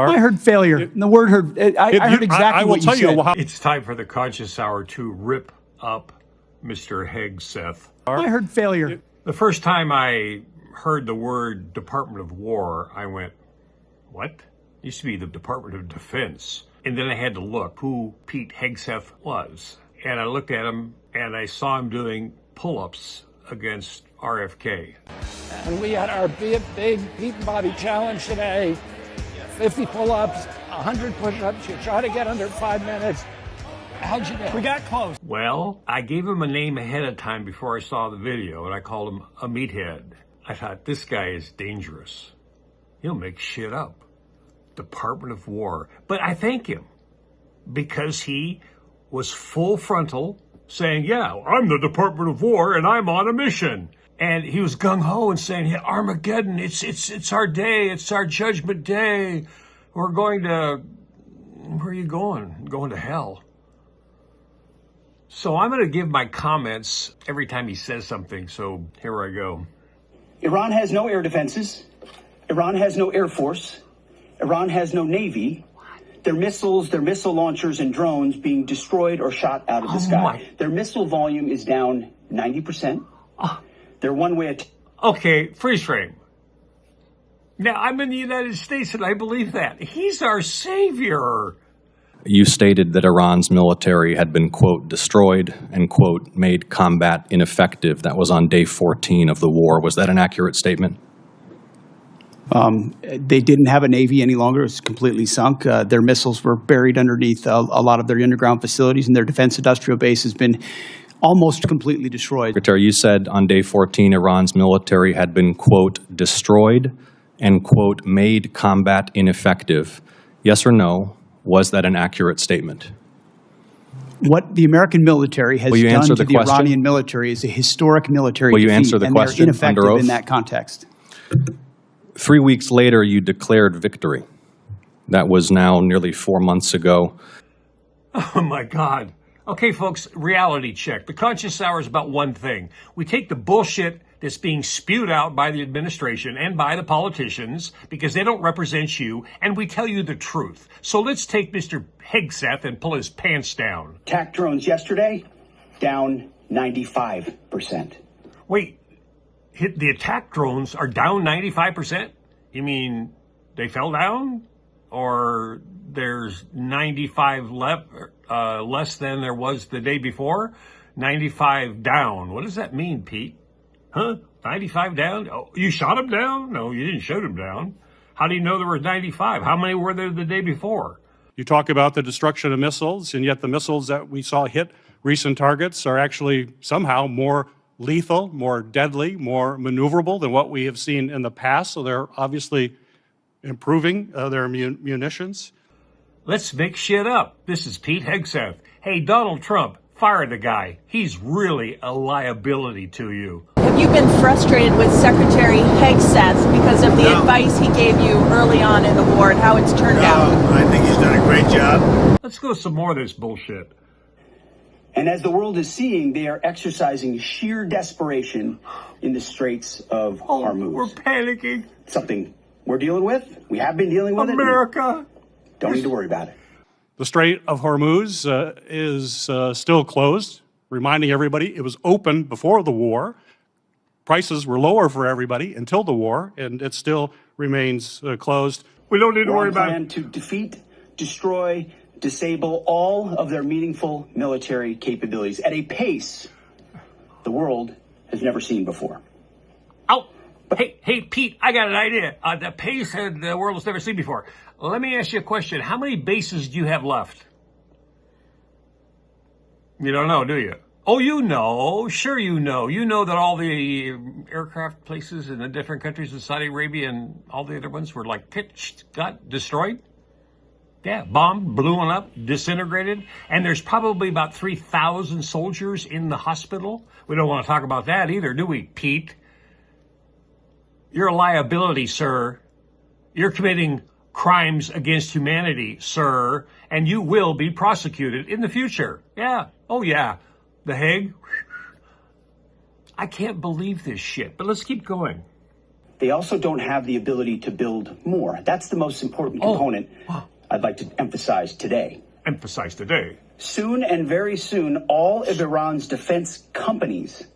I heard failure. And the word heard, I heard exactly what you said. It's time for the Conscious Hour to rip up Mr. Hegseth. I heard failure. The first time I heard the word Department of War, I went, what? It used to be the Department of Defense. And then I had to look who Pete Hegseth was. And I looked at him and I saw him doing pull-ups against RFK. And we had our big Pete Body Challenge today. 50 pull-ups, 100 push-ups. You try to get under 5 minutes. How'd you do? We got close. Well, I gave him a name ahead of time before I saw the video, and I called him a Meathead. I thought, this guy is dangerous. He'll make shit up. Department of War. But I thank him because he was full frontal saying, yeah, I'm the Department of War and I'm on a mission. And he was gung-ho and saying, yeah, Armageddon, it's our day, it's our judgment day. We're going to, where are you going? Going to hell. So I'm going to give my comments every time he says something, so here I go. Iran has no air defenses. Iran has no air force. Iran has no navy. Their missiles, their missile launchers and drones being destroyed or shot out of the sky. Their missile volume is down 90%. They're one-way Okay, freeze frame. Now, I'm in the United States and I believe that. He's our savior. You stated that Iran's military had been, quote, destroyed and, quote, made combat ineffective. That was on day 14 of the war. Was that an accurate statement? They didn't have a Navy any longer. It was completely sunk. Their missiles were buried underneath a lot of their underground facilities, and their defense industrial base has been almost completely destroyed. Secretary, you said on day 14 Iran's military had been, quote, destroyed and, quote, made combat ineffective. Yes or no? Was that an accurate statement? What the American military has done to the Iranian military is a historic military defeat, answer the question and they're ineffective under oath? in that context. 3 weeks later, you declared victory. That was now nearly 4 months ago. Oh, my God. Okay, folks, reality check. The Conscious Hour is about one thing. We take the bullshit that's being spewed out by the administration and by the politicians because they don't represent you, and we tell you the truth. So let's take Mr. Hegseth and pull his pants down. attack drones yesterday, down 95%. Wait, the attack drones are down 95%? You mean they fell down? Or there's 95 less than there was the day before? 95 down. What does that mean, Pete? Huh? 95 down? Oh, you shot him down? No, you didn't shoot him down. How do you know there were 95? How many were there the day before? You talk about the destruction of missiles, and yet the missiles that we saw hit recent targets are actually somehow more lethal, more deadly, more maneuverable than what we have seen in the past. So they're obviously improving their munitions. Let's make shit up. This is Pete Hegseth. Hey, Donald Trump, fire the guy. He's really a liability to you. Have you been frustrated with Secretary Hegseth because of the advice he gave you early on in the war and how it's turned out? I think he's done a great job. Let's go some more of this bullshit. And as the world is seeing, they are exercising sheer desperation in the Straits of Hormuz. We're panicking. Something we're dealing with. We have been dealing with America. Don't need to worry about it. The Strait of Hormuz is still closed, reminding everybody it was open before the war. Prices were lower for everybody until the war, and it still remains closed. We don't need to worry about it. To defeat, destroy, disable all of their meaningful military capabilities at a pace the world has never seen before. Oh, hey, Pete, I got an idea. The pace that the world has never seen before. Let me ask you a question. How many bases do you have left? You don't know, do you? Oh, you know. Sure you know. You know that all the aircraft places in the different countries in Saudi Arabia and all the other ones were like pitched, got destroyed? Yeah, bombed, blew one up, disintegrated. And there's probably about 3,000 soldiers in the hospital. We don't want to talk about that either, do we, Pete? You're a liability, sir. You're committing crimes against humanity, sir, and you will be prosecuted in the future. Yeah. Oh, yeah. The Hague. I can't believe this shit, but let's keep going. They also don't have the ability to build more. That's the most important component I'd like to emphasize today. Emphasize today. Soon and very soon, all of Iran's defense companies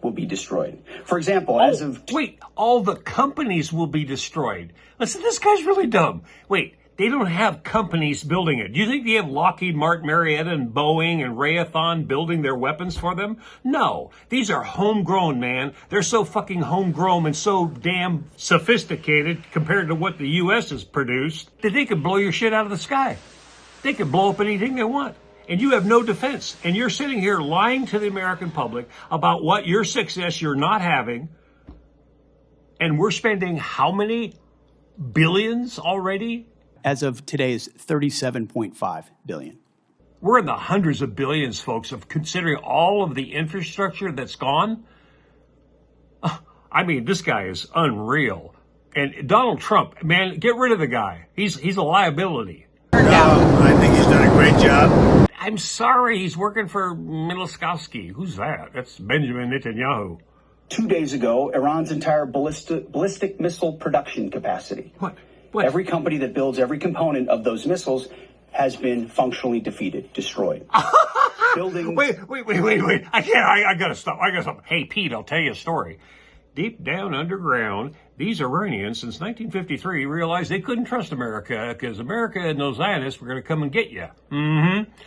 will be destroyed. For example, as of... Wait, all the companies will be destroyed. Listen, this guy's really dumb. Wait, they don't have companies building it. Do you think they have Lockheed Martin, Marietta, and Boeing and Raytheon building their weapons for them? No. These are homegrown, man. They're so fucking homegrown and so damn sophisticated compared to what the U.S. has produced that they could blow your shit out of the sky. They could blow up anything they want. And you have no defense. And you're sitting here lying to the American public about what your success you're not having. And we're spending how many billions already? As of today is 37.5 billion. We're in the hundreds of billions, folks, of considering all of the infrastructure that's gone. I mean, this guy is unreal. And Donald Trump, man, get rid of the guy. He's a liability. No, I think he's done a great job. I'm sorry, he's working for Miloskowski. Who's that? That's Benjamin Netanyahu. 2 days ago, Iran's entire ballistic missile production capacity. What? Every company that builds every component of those missiles has been functionally defeated, destroyed. Buildings... Wait. I gotta stop. Hey, Pete, I'll tell you a story. Deep down underground, these Iranians, since 1953, realized they couldn't trust America because America and those Zionists were going to come and get you.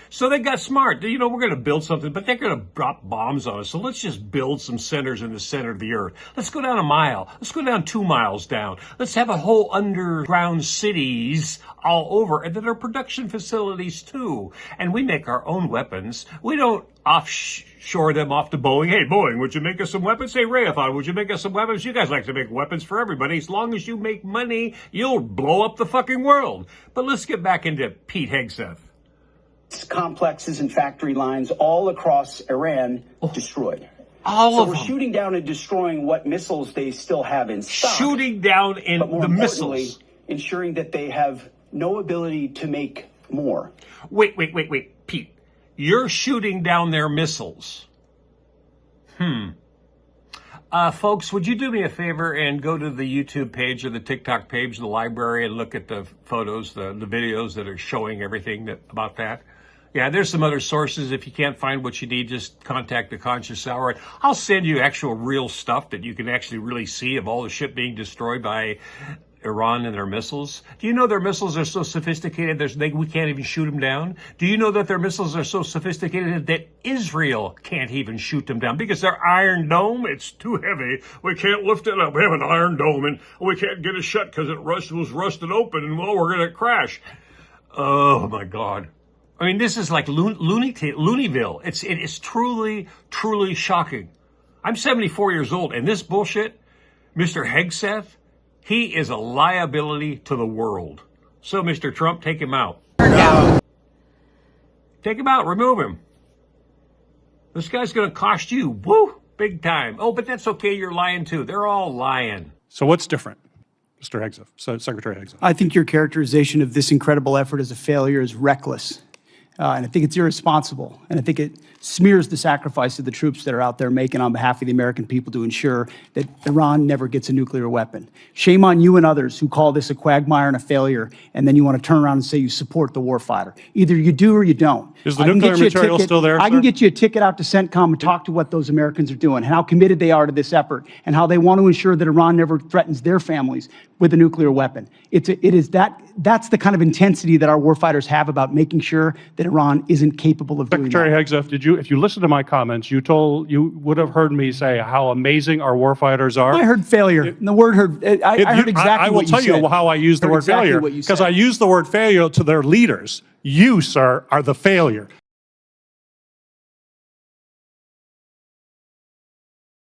So they got smart. You know, we're going to build something, but they're going to drop bombs on us. So let's just build some centers in the center of the earth. Let's go down a mile. Let's go down 2 miles down. Let's have a whole underground cities all over, and then our production facilities too. And we make our own weapons. We don't offshore them off to Boeing. Hey, Boeing, would you make us some weapons? Hey, Raytheon, would you make us some weapons? You guys like to make weapons for everybody. As long as you make money, you'll blow up the fucking world. But let's get back into Pete Hegseth. Complexes and factory lines all across Iran destroyed. All of them. So we're shooting down and destroying what missiles they still have in stock. Shooting down in but more the importantly, missiles. Ensuring that they have no ability to make more. Wait, Pete. You're shooting down their missiles. Folks, would you do me a favor and go to the YouTube page or the TikTok page of the library and look at the photos, the videos that are showing everything about that? Yeah, there's some other sources. If you can't find what you need, just contact the Conscious Hour. I'll send you actual real stuff that you can actually really see of all the shit being destroyed by Iran and their missiles. Do you know their missiles are so sophisticated we can't even shoot them down? Do you know that their missiles are so sophisticated that Israel can't even shoot them down because their Iron Dome, it's too heavy. We can't lift it up. We have an Iron Dome and we can't get it shut because it was rusted open and well, we're going to crash. Oh my God. I mean, this is like Looneyville. It is truly, truly shocking. I'm 74 years old and this bullshit, Mr. Hegseth, he is a liability to the world. So, Mr. Trump, take him out. No. Take him out. Remove him. This guy's going to cost you, big time. Oh, but that's okay. You're lying, too. They're all lying. So what's different, Mr. Hegseth, Secretary Hegseth? I think your characterization of this incredible effort as a failure is reckless. And I think it's irresponsible. And I think it smears the sacrifice of the troops that are out there making on behalf of the American people to ensure that Iran never gets a nuclear weapon. Shame on you and others who call this a quagmire and a failure, and then you want to turn around and say you support the warfighter. Either you do or you don't. Is the nuclear material still there, I can sir? get you a ticket out to CENTCOM and talk to what those Americans are doing, and how committed they are to this effort, and how they want to ensure that Iran never threatens their families with a nuclear weapon. That's the kind of intensity that our warfighters have about making sure that Iran isn't capable of doing that. Secretary Hegseth, if you listen to my comments, you would have heard me say how amazing our warfighters are. I heard failure. And the word heard, I heard exactly what you said. I will tell you how I use the word failure, because I use the word failure to their leaders. You, sir, are the failure.